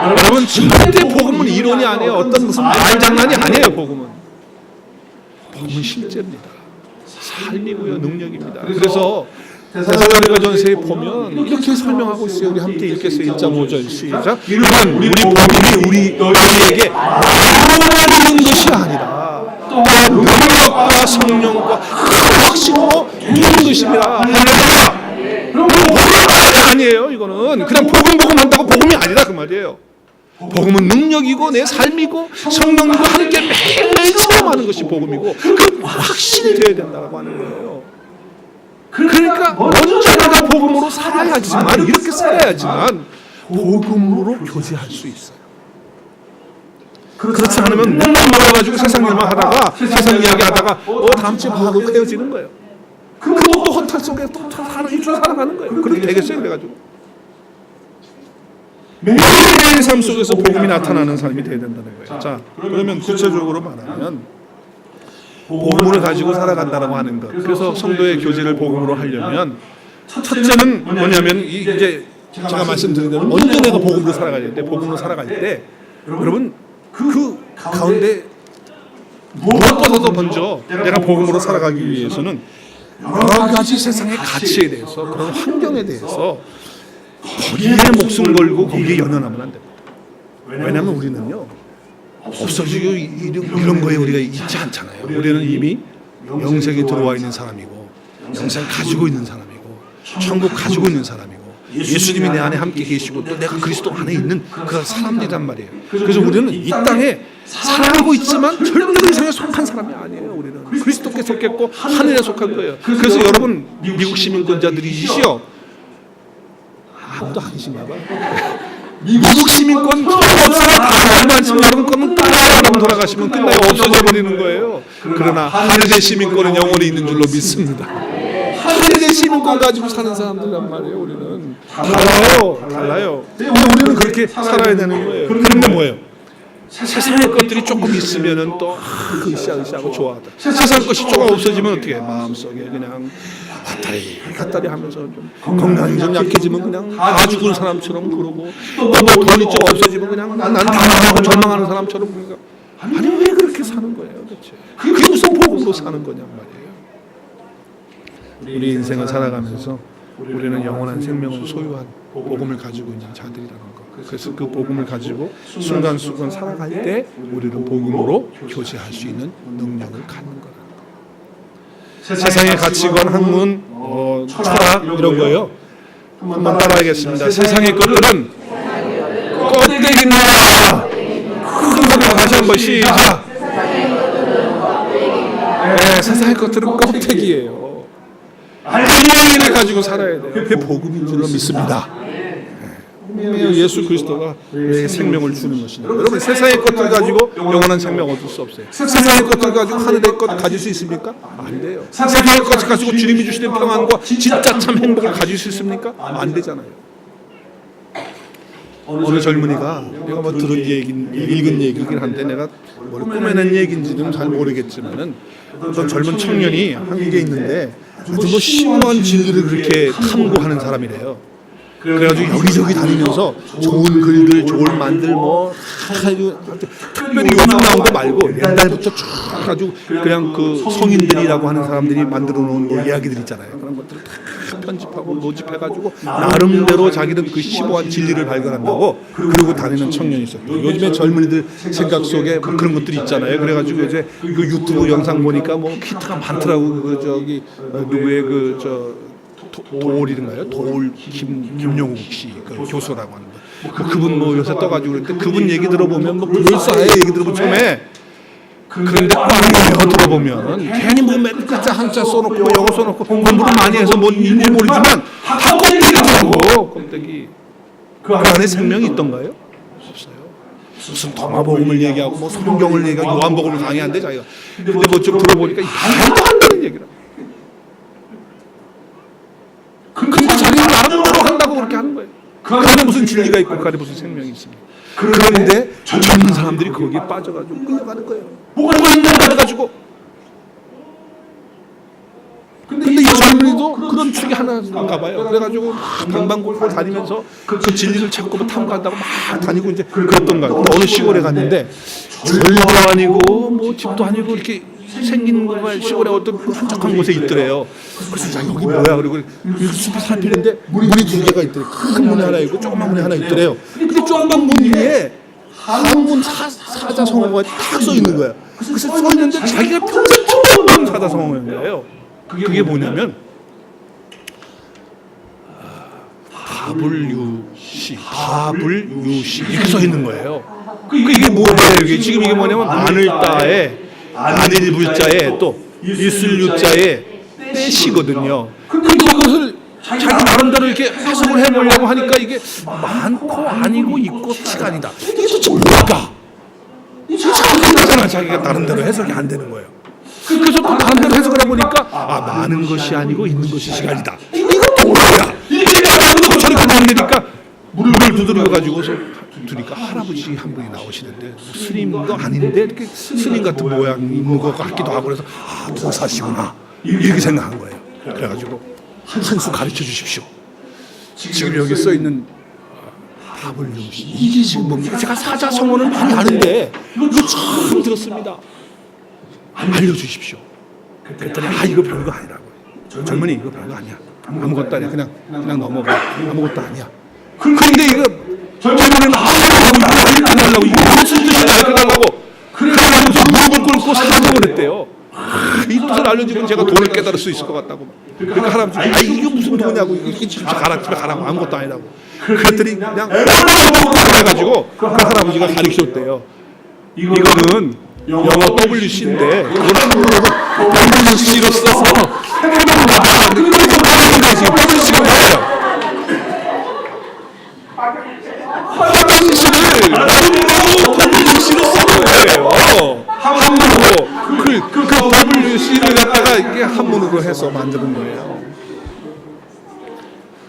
여러분 절대 복음은 이론이 아니에요. 어떤 무슨 말장난이 아니에요. 복음은 실제입니다. 삶이고요. 능력입니다. 그래서 데살로니가 전서에 보면 이렇게 설명하고 있어요. 우리 함께 읽겠어요. 1.5절 시작. 이러한 우리 복음이 우리에게 나오는 것이 아니라 또 능력과 성령과 큰 확신으로 이루는 것입니다. 할렐루야. 복음이 아니에요. 이거는 그냥 복음 한다고 복음이 아니다 그 말이에요. 복음은 능력이고 내 삶이고 성령님과 함께 매일매일 체험하는 것이 복음이고 그 확신이 되어야 된다고 하는 거예요. 그러니까 먼저 내가 복음으로 살아야지만 이렇게 살아야지만 복음으로 교제할 수 있어요. 그렇지 않으면 맨날 모여가지고 세상 일만 하다가 세상 이야기 하다가 다음 주에 하고 헤어지는 거예요. 그리고 또 허탈 속에 또 살아가는 거예요. 그렇게 되겠어요. 그래가지고 매일매일 삶 속에서 복음이 나타나는 삶이 되어야 된다는 거예요. 자, 그러면 구체적으로 말하면 복음을 가지고 살아간다고 하는 것. 그래서 성도의 교제를 복음으로 하려면 첫째는 뭐냐면 이제 제가 말씀드린 대로 먼저 내가 복음으로 살아가야 되는데 복음으로 살아갈 때 여러분 그 가운데 무엇보다도 먼저 내가 복음으로 살아가기 위해서는 여러 가지 세상의 가치에 대해서 그런 환경에 대해서 거기에 목숨 걸고 거기에 연연하면 안 됩니다. 왜냐하면 우리는요 없어지고 이런 거에 우리가 있지 않잖아요. 우리는 이미 영생에 들어와 있는 사람이고 영생 가지고 있는 사람이고 천국 가지고 있는 사람이고 예수님이 내 안에 함께 계시고 또 내가 그리스도 안에 있는 그런 사람들이란 말이에요. 그래서 우리는 이 땅에 살아가고 있지만 절대 그 이상에 속한 사람이 아니에요. 우리는 그리스도께 속했고 하늘에 속한 거예요. 그래서 여러분 미국 시민권자들이시여 아무도 아니신가 봐. 미국 시민권 없어요. 다만 지금 여러분 거는 따라가면 돌아가시면 끝나요. 없어져 버리는 거예요. 그러나 하늘의 시민권은 영원히 있는 줄로 믿습니다. 하늘의 시민권 가지고 사는 사람들란 말이에요. 우리는 달라요. 우리는 그렇게 살아야 되는 거예요. 그런데 뭐예요? 세상의 것들이 조금 있으면은 또 으쌰으쌰하고 좋아하다. 세상 것이 조금 없어지면 어떻게 해? 마음속에 그냥 왔다리 하면서 좀 건강이 좀 약해지면 그냥 다 죽은 사람처럼 그러고 또 돈이 좀 없어지면 그냥 나는 당하고 절망하는 사람처럼 그러니까 아니 왜 그렇게 사는 거예요 도대체? 그게 무슨 복음으로 사는 거냔 말이에요. 우리 인생을 살아가면서 우리는 영원한 생명을 소유한 복음을 가지고 있는 자들이라는 거. 그래서 그 복음을 가지고 순간순간 살아갈 때 우리는 복음으로 교제할 수 있는 능력을 갖는 거라는 거. 세상의 가치관, 학문, 철학 이런 거예요. 한번 따라하겠습니다. 세상의 것들은 껍데기입니다. 큰 소리로 다시 한번 시작. 네, 세상의 것들은 껍데기예요. 진리를 가지고 살아야 돼요. 그게 복음인 줄로 믿습니다. 예수 그리스도가 내 생명을 주는 것이니까. 여러분 세상의 것들 가지고 영원한 생명 얻을 수 없어요. 세상의 것들 가지고 하늘의 것 가질 수 있습니까? 안 돼요. 세상의 것 가지고 주님이 주시는 평안과 진짜 참 행복을 가질 수 있습니까? 안 되잖아요. 어느 젊은이가 내가 뭐 들은 얘기, 읽은 얘기긴 한데 내가 뭘 꾸며낸 얘기인지는 잘 모르겠지만은 어떤 젊은 청년이 한국에 있는데 아주 뭐 심오한 진리를 그렇게 탐구하는 사람이래요. 그래가지고 여기저기 다니면서 좋은 글들, 좋은 만들 뭐 특별히 요즘 나온 거 말고 옛날부터 쭉 가지고 그냥 그 성인들이라고 하는 사람들이 만들어 놓은 뭐 이야기들 있잖아요. 그런 것들을 다 편집하고 모집해가지고 나름대로 자기는 그 심오한 진리를 발견한다고 그러고 다니는 청년이 있어요. 요즘에 젊은이들 생각 속에 뭐 그런 것들이 있잖아요. 그래가지고 이제 그 유튜브 영상 보니까 뭐 키트가 많더라고. 그 저기 누구의 그 도올이든가요? 도올 김용욱 씨, 그 교수라고 하는 거. 뭐 그분 뭐 요새 떠가지고 그랬는데 그분 얘기 들어보면 뭐 불사의 얘기 들어보면 처음에 그런데 꽝이에요. 들어보면 괜히 뭐 몇 글자 한자 써놓고 뭐 영어 써놓고 공부를 많이 해서 뭔지 모르지만 다 껍데기더라고. 껍데기. 그 안에 생명이 있던가요? 없어요. 무슨 도마복음을 얘기하고 뭐 성경을 얘기하고 요한복음을 강의한대 자기가. 근데 뭐 좀 들어보니까 말도 안 되는 얘기라. 근데 자기는 나름대로 한다고 그렇게 하는 거예요. 그 안에 무슨 진리가 있고 그 안에 무슨 생명이 있습니다. 그런데 젊은 사람들이 거기에 빠져가지고 끌려가는 거예요. 뭐가 있는가 해가지고. 근데 이 젊은이도 그런 축이 하나인가 봐요. 그래가지고 방방곡곡 다니면서 그 진리를 찾고 뭐 탐구한다고 막 다니고 이제 그랬던 거예요. 어느 시골에 갔는데 절도 아니고 뭐 집도 아니고 이렇게 생긴 것만 시골에 어떤 한적한 곳에 있더래요. 그래서 여기 뭐야? 그리고 숲을 살피는데 문이 두 개가 있더래. 큰 문이 하나 있고 조그만 문이 하나 있더래요. 근데 조그만 문 위에 한문 사자성어가 딱 써 있는 거야. 그래서 써 있는데 자기가 평생 처음 본 사자성어예요. 그게 뭐냐면 바불유시 이렇게 써 있는 거예요. 이게 뭐예요? 이게 지금 이게 뭐냐면 마늘따에 안일불자에 또 일술유자에 떼시거든요. 근데 이것을 자기 나름대로 이렇게 해석을 해보려고 하니까 이게 많고 아니고 있고 시간이다. 이게 도대체 뭘까? 이게 자기가 나름대로 해석이 안 되는 거예요. 그래서 또 나름대로 해석을 해보니까 많은 것이 아니고 있는 것이 시간이다. 이것도 뭐야? 이게 나름대로 저렇게 나오니까 물을 두드려가지고서 두니까 할아버지 한 분이 나오시는데 스님도 아닌데 이렇게 스님 같은 모양 있는 것 같기도 하고 그래서 도사시구나 이렇게 생각한 거예요. 그래가지고 한 수 가르쳐 주십시오. 지금 여기 써 있는 바불유시 이게 지금 뭡니까? 제가 사자성어는 많이 아는데 이거 처음 들었습니다. 알려주십시오. 그랬더니 이거 별거 아니라고. 젊은이 이거 별거 아니야. 아무것도 아니야. 그냥 넘어가. 아무것도 아니야. 그런데 이거 젊은이는 알려달라고 이게 무슨 뜻인지 알려달라고 그래서 무릎을 꿇고 사정을 했대요. 이 뜻을 알려주면 제가 돈을 깨달을 수 있을 것 같다고. 그러니까 할아버지 이게 무슨 돈이냐고 이게 집에 가라고 아무것도 아니라고. 그랬더니 그냥 해가지고 그 할아버지가 가르쳐줬대요. 이거는 영어 WC인데 그걸 한국어로 WC로 써서 해명받아. 그러니까 지금 WC가 뭐예요? 화장실을 WC로 쓰는 거예요. 한문으로 그 WC를 갖다가 이게 한문으로 해서 만드는 거예요.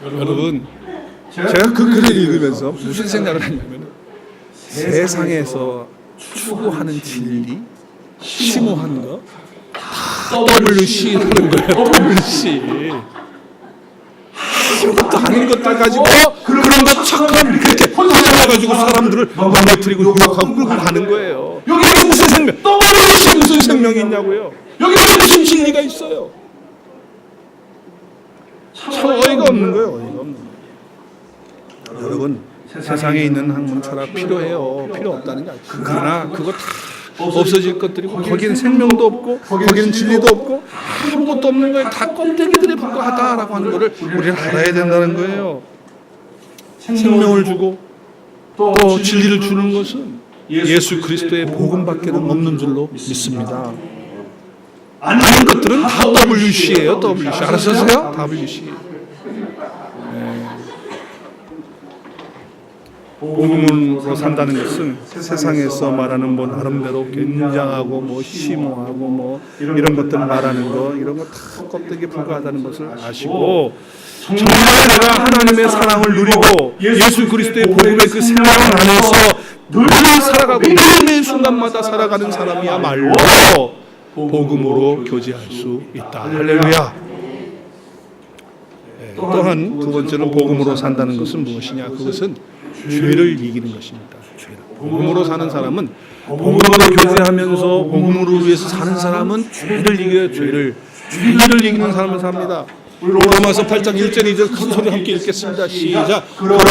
여러분, 제가 그 글을 읽으면서 무슨 생각을 했냐면 세상에서 추구하는 진리, 심오한 거 WC라는 거예요. WC. 아무것도 아닌 것들 가지고 그런 거 착한 그렇게 혼자가지고 사람들을 망가뜨리고 유혹하고 끌고 가는 거예요. 여기 무슨 생명? WC 무슨 생명이 있냐고요? 여기 무슨 진리가 있어요? 참 어이가 없는 거예요. 어이가 없는 거예요. 여러분 세상에 있는 학문 철학 필요해요. 필요 없다는 게 아니에요. 그러나 그거 다 없어질 것들이고 거기는 생명도 없고 거기는 진리도 없고 아무것도 없는 거예요. 다 껍데기들에 불과하다라고 하는 거를 우리는 알아야 된다는 거예요. 생명을 주고 또 진리를 주는 것은 예수 그리스도의 복음밖에 없는 줄로 믿습니다. 아닌 것들은 다 WC예요. WC 알았으세요? WC. 복음으로 산다는 것은 세상에서 말하는 뭐 나름대로 굉장하고 뭐 심오하고 뭐 이런 것들 말하는 거 이런 거 다 껍데기에 불과하다는 것을 아시고 정말 내가 하나님의 사랑을 누리고 예수 그리스도의 복음의 그 생활 안에서 늘 살아가고 매 순간마다 살아가는 사람이야말로 복음으로 교제할 수 있다. 할렐루야. 또한 두 번째는 복음으로 산다는 것은 무엇이냐? 그것은 죄를 이기는 것입니다. 죄를. 복음으로 사는 사람은 복음으로 교제하면서 복음으로 위해서 사는 사람은 죄를 이겨요. 죄를 이기는 사람은 삽니다. 로마서 8장 1절 2절 큰 소리 함께 읽겠습니다. 시작. 그러므로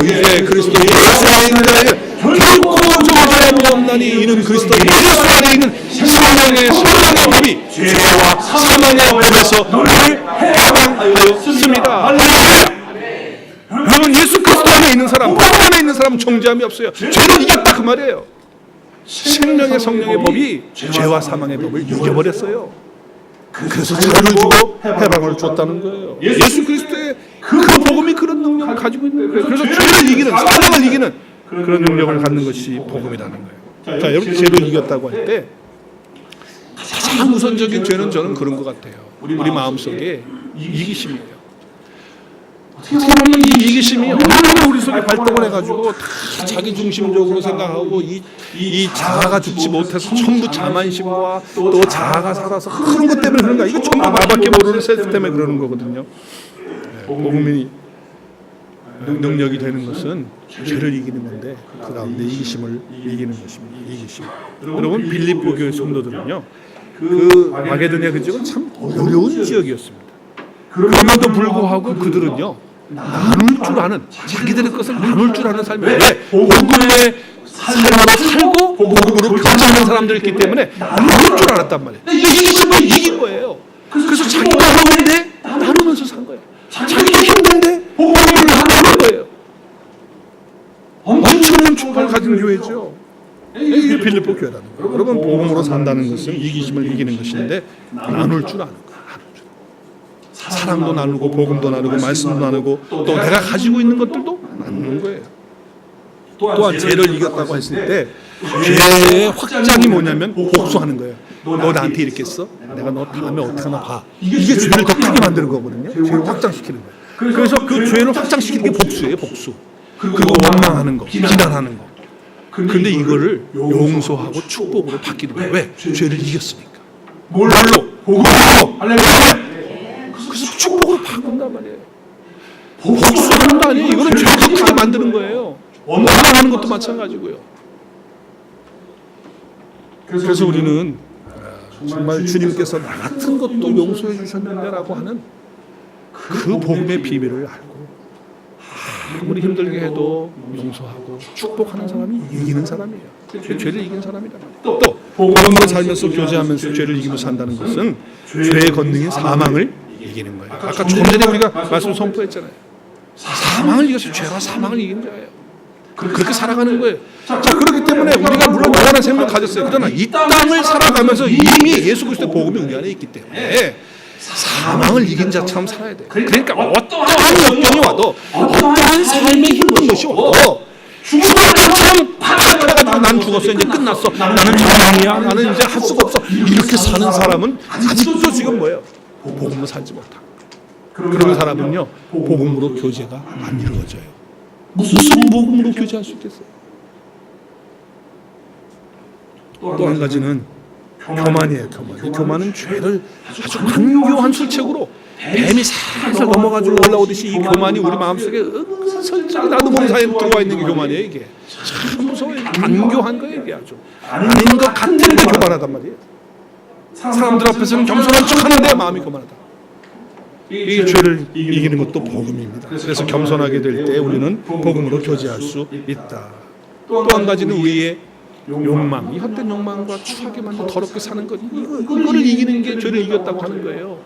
이제 그리스도 예수 안에 있는 자에게 결코 정죄함이 없나니 이는 그리스도 예수 안에 있는 생명의 법이 죄와 사망의 법에서 너를 해방하였습니다. 여러분, 예수 그리스도 안에 있는 사람, 복음 안에 있는 사람은 정죄함이 없어요. 죄를 이겼다 그 말이에요. 생명의 성령의 법이 죄와 사망의 법을 이겨버렸어요. 그래서 자유를 주고 해방을 줬다는 거예요. 예수 그리스도의 그 복음이 그런 능력을 가지고 있는 거예요. 그래서 죄를 이기는, 사망을 이기는 그런 능력을 갖는 것이 복음이라는 거예요. 자, 여러분, 죄를 이겼다고 할 때 가장 우선적인 죄는 저는 그런 것 같아요. 우리 마음속에 이기심이에요. 어떻게 보면 이 이기심이 얼마나 우리 속에 발동을 해가지고 다 자기 중심적으로 생각하고 이 자아가 죽지 못해서 전부 자만심과 또 자아가 살아서 그런 것 때문에 그런가? 이거 전부 나밖에 모르는 셀프 때문에 그러는 거거든요. 복음이 능력이 되는 것은 죄를 이기는 건데 그 가운데 이기심을 이기는 것입니다. 이기심. 여러분, 빌립보 교회 성도들은요, 그 마게도냐 그 지역은 참 어려운 지역이었습니다. 그럼에도 불구하고 그들은요, 나눌 줄 아는, 자기들의 것을 나눌 줄 아는 삶이에요. 왜? 복음의 삶으로 살고 복음으로 교제하는 사람들이기 때문에 나눌 줄 알았단 말이에요. 이기심을 이긴 거예요. 그래서 자기가 어려운데 나누면서 산 거예요. 자기가 힘든데 복음을 나누는 거예요. 엄청난 축복을 가진 교회죠. 이게 빌립보 교회라는 거예요. 여러분, 복음으로 산다는 것은 이기심을 이기는 것인데 나눌 줄 아는 거예요. 사랑도 나누고 복음도 나누고 말씀도 나누고 또 내가 가지고 있는 것들도 나누는 거예요. 또한 죄를 이겼다고 했을 때 죄의 확장이 뭐냐면 복수하는 거예요. 너 나한테 이렇게 했어? 내가 너 다음에 어떻게 하나 봐. 이게 죄를 더 크게 만드는 거거든요. 죄를 확장시키는 거예요. 그래서 그 죄를 확장시키는 게 복수예요. 복수. 그리고 원망하는 거, 비난하는 거. 근데 이거를 용서하고 축복으로 바뀌는 거예요. 왜? 죄를 이겼으니까. 뭘로? 복음으로. 할렐루야. 그래서 축복으로 바꾼단 말이에요. 복수하는 거 아니에요. 이거는 죄를 더 크게 만드는 거예요. 원망하는 것도 마찬가지고요. 그래서 우리는 정말 주님께서 나 같은 것도 용서해 주셨는데라고 하는 그 복음의 비밀을 알고 아무리 힘들게 해도 용서하고 축복하는 사람이 이기는 사람이에요. 죄를 이긴 사람이란 말이에요. 또 복음으로 살면서 교제하면서 죄를 이기면서 산다는 것은 죄의 권능인 사망을 이기는 거예요. 아까 조금 전에 우리가 말씀 선포했잖아요. 사망을 이겨서 죄와 사망을 이긴 자예요. 그렇게 살아가는 거예요. 자, 그렇기 때문에 우리가 물론 영원한 생명을 가졌어요. 그러나 이 땅을 살아가면서 이미 예수 그리스도의 복음이 우리 안에 있기 때문에 사망을 이긴 자처럼 살아야 돼요. 그러니까 어떠한 역경이 와도 어떠한 삶의 힘든 것이 와도 죽을 것처럼 파악해가지고 난 죽었어, 이제 끝났어, 나는 사망이야, 나는 이제 할 수가 없어, 이렇게 사는 사람은 아직도 지금 뭐예요? 복음으로 살지 못하고. 그런 사람은요, 복음으로 교제가 안 이루어져요. 무슨 복음으로 교제할 수 있겠어요? 또 한 가지는 교만이에요. 교만. 교만은 죄를 아주 간교한 술책으로 뱀이 살살 넘어가지고 올라오듯이 이 교만이 우리 마음속에 은근슬쩍 나도 모르는 사이에 들어와 있는 게 교만이에요. 이게 참 무서워요. 간교한 거예요. 이게 아주 아닌 것 같은데 교만하단 말이에요. 사람들 앞에서는 겸손한 척하는데 마음이 교만하다. 이 죄를 이기는 것도 복음입니다. 그래서 겸손하게 될 때 우리는 복음으로 교제할 수 있다. 또 한 가지는 우리의 욕망, 이 헛된 욕망과 추하게 만든 더럽게 사는 것, 이거를 이기는 게 죄를 이겼다고 하는 거예요.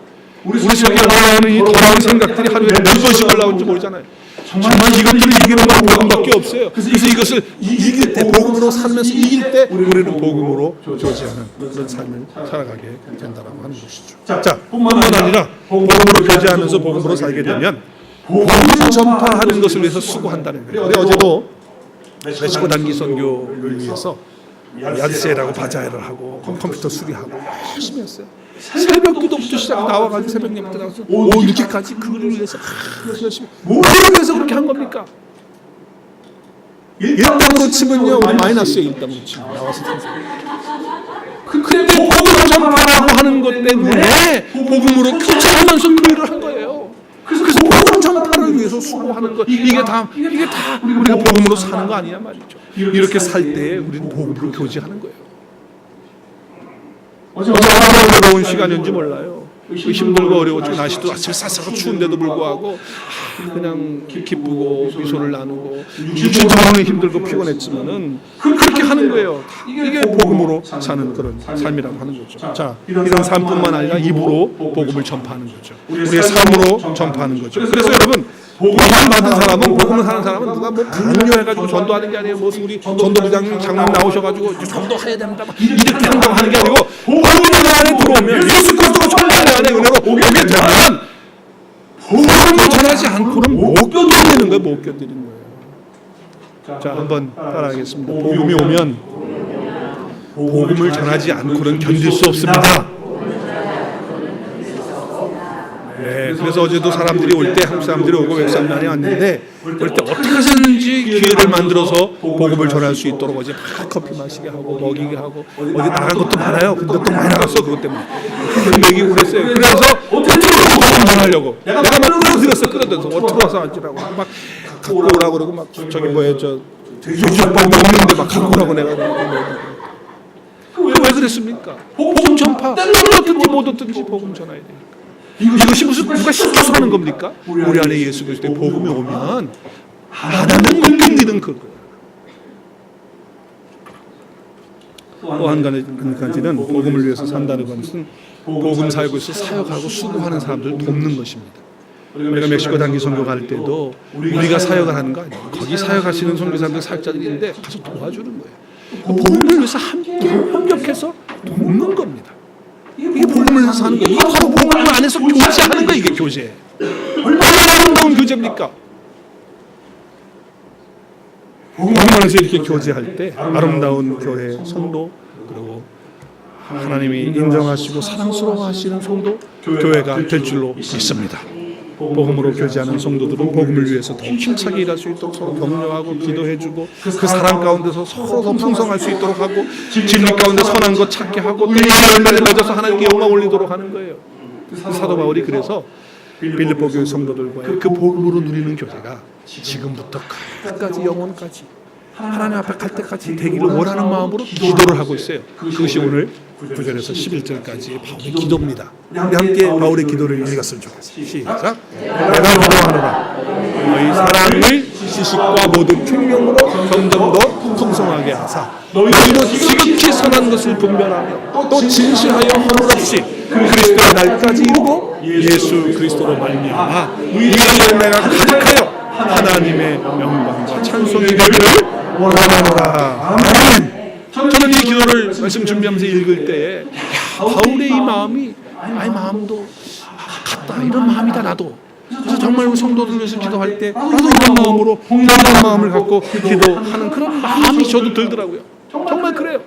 우리 속에 올라오는 이 더러운 생각들이 하루에 몇 번씩 올라오는지 모르잖아요. 정말 이것들을 이기는 건 복음밖에 없어요. 그래서 이것을 이길 때, 복음으로 살면서 이길 때 우리는 복음으로 교제하는 그런 삶을 살아가게 된다고 하는 것이죠. 자, 뿐만 아니라 복음으로 교제하면서 복음으로 살게 되면 복음을 전파하는 것을 위해서 수고한다는 거예요. 어제도 멕시코 단기 선교를 위해서 야드세라고 바자회를 하고 컴퓨터 수리하고 열심히 했어요. 새벽 기도부터 시작 나와가지고 새벽 예배부터 나와서 늦게까지 그거를 위해서 열심히 뭐를 위해서 그렇게 한 겁니까? 일당으로 치면요 우리 마이너스에 일당으로 치면 나와서 근데 복음을 전파라고 하는 것 때문에 복음으로 교제하면서 그 일을 한 거예요. 그래서 복음을 위해서 수고하는 것, 이게 다 우리가 복음으로 사는 거 아니냐 말이죠. 이렇게 살 때에 우리는 복음으로 교제하는 거예요. 어제 어려운 시간인지 몰라요. 힘들고 어려웠죠. 날씨도 아침에 쌀쌀하고 추운데도 불구하고 그냥 기쁘고 미소를 나누고 육신적으로 힘들고 피곤했지만은 그렇게 하는 거예요. 이게 복음으로 사는 그런 삶이라고 하는 거죠. 자, 이런 삶뿐만 아니라 입으로 복음을 전파하는 거죠. 우리의 삶으로 전파하는 거죠. 그래서 여러분, 복음 받은 사람은, 복음을 사는 사람은 누가 뭐 강요해가지고 전도하는 게 아니에요. 무슨 우리 전도부장님 장로님 나오셔가지고 전도해야 된다 이렇게 한다고 하는 게 아니고, 복음 안에 들어오면 예수 그리스도가 전도하는 안에 은혜로 오게 되면 복음을 전하지 않고는 못 견디는 거예요. 못 견디는 거예요. 자, 한번 따라하겠습니다. 복음이 오면 복음을 전하지 않고는 견딜 수 없습니다. 네, 그래서 어제도 사람들이 올 때 한국 사람들이 오고 외국 사람들이 왔는데 올 때 어떻게 하셨는지 기회를 만들어서 복음을 전할 수 있도록 어제 막 커피 마시게 하고 먹이게 하고 어디 나간 것도 많아요. 근데 또 많이 나갔어. 그것 때문에 먹이고 그랬어요. 그래서 어떻게 복음을 전하려고 내가 막 끌어들였어. 끌어들여서 들어와서 앉으라고 막 갖고 오라고 그러고 막 저기 뭐야 저 돼지국밥 먹는데 막 갖고 오라고 내가 왜 그랬습니까? 복음 전파 어떻든지 못 얻든지 복음 전해야 돼요. 이것이 무슨 누가 시켜서 하는 겁니까? 우리 안에 예수 그리스도의 복음이 오면 하나는 못 견디는 그거. 또 한 가지는 복음을 위해서 산다는 것은 복음 사역에서 사역하고 수고하는 사람들을 돕는 것입니다. 우리가 멕시코 단기 선교 갈 때도 우리가 사역을 하는 거 아니에요. 거기 사역하시는 선교사들 사역자들인데 가서 도와주는 거예요. 복음을 위해서 협력해서 돕는 겁니다. 이게 복음을 위해서 하는 거예요. 이게 바로 복음 안에서 교제하는 거예요. 이게 교제. 얼마나 아름다운 교제입니까? 복음 안에서 이렇게 교제할 때 아름다운 교회 성도, 그리고 하나님이 인정하시고 사랑스러워하시는 성도, 교회가 될 줄로 믿습니다. 복음으로 교제하는 성도들은 복음을 위해서 더 힘차게 일할 수 있도록 서로 격려하고 기도해주고 그 사랑 가운데서 서로 더 풍성할 수 있도록 하고 진리 가운데 선한 것 찾게 하고 또 열매를 맺어서 하나님께 영광 올리도록 하는 거예요. 사도 바울이 그래서 빌립보 교회 성도들과의 그 복음으로 누리는 교제가 지금부터 끝까지 영원까지 하나님 앞에 갈 때까지 되기를 원하는 마음으로 기도를 하고 있어요. 그것이 오늘 9절에서 11절까지 바울의 기도입니다. 우리 함께 바울의 기도를 읽었으면 좋겠습니다. 시작. 내가 기도하노라 너희 사랑을 지식과 모든 총명으로 점점 더 풍성하게 하사 너희도 지극히 선한 것을 분별하며 또 진실하여 허물 없이 그리스도의 날까지 이루고 예수 그리스도로 말미암아 의의 열매가 가득하여 하나님의 영광과 찬송이 되기를 원하노라. 아멘. 저는 이 기도를 말씀 준비하면서 읽을 때에 바울의 이 마음이 나의 마음도 같다. 이런 마음이다 나도. 그래서 정말 성도들 위해서 기도할 때 나도 이런 마음으로 동일한 마음을 갖고 기도하는 그런 마음이 저도 들더라고요. 정말 그래요.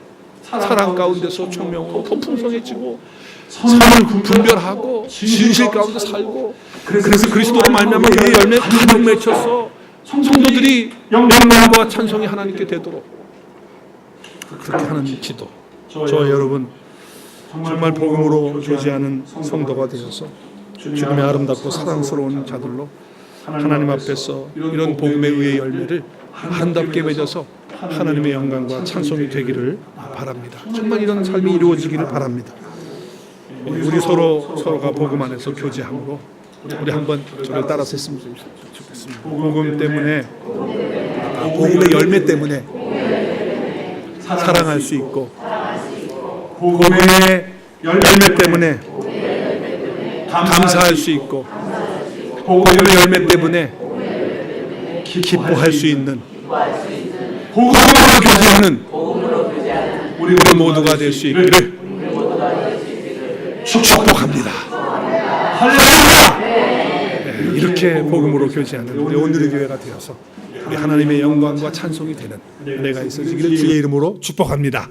사랑 가운데서 총명으로 더 풍성해지고 선을 분별하고 진실 가운데 살고 그래서 그리스도로 말미암아 그의 열매 가득 맺혀서 성도들이 영광과 찬송이 하나님께 되도록 그렇게 하는 기도. 저 여러분 정말 복음으로 교제하는 성도가 되어서 주님의 아름답고 사랑스러운 자들로 하나님 앞에서 이런 복음의 의의 열매를 아름답게 맺어서 하나님의 영광과 찬송이 되기를 바랍니다. 정말 이런 삶이 이루어지기를 바랍니다. 우리 서로가 복음 안에서 교제함으로 우리 한번 저를 따라서 했으면 좋겠습니다. 복음 때문에 복음의 열매 때문에 사랑할 수 있고 복음의 열매 때문에 감사할 수 있고 복음의 열매 때문에 기뻐할 수 있는 복음으로 교제하는 우리 모두가 될 수 있기를 축복합니다. 할렐루야! 네, 이렇게 복음으로 교제하는 우리 오늘의 교회가 되어서 우리 하나님의 영광과 찬송이 되는 은혜가 있어지기를 주의 이름으로 축복합니다.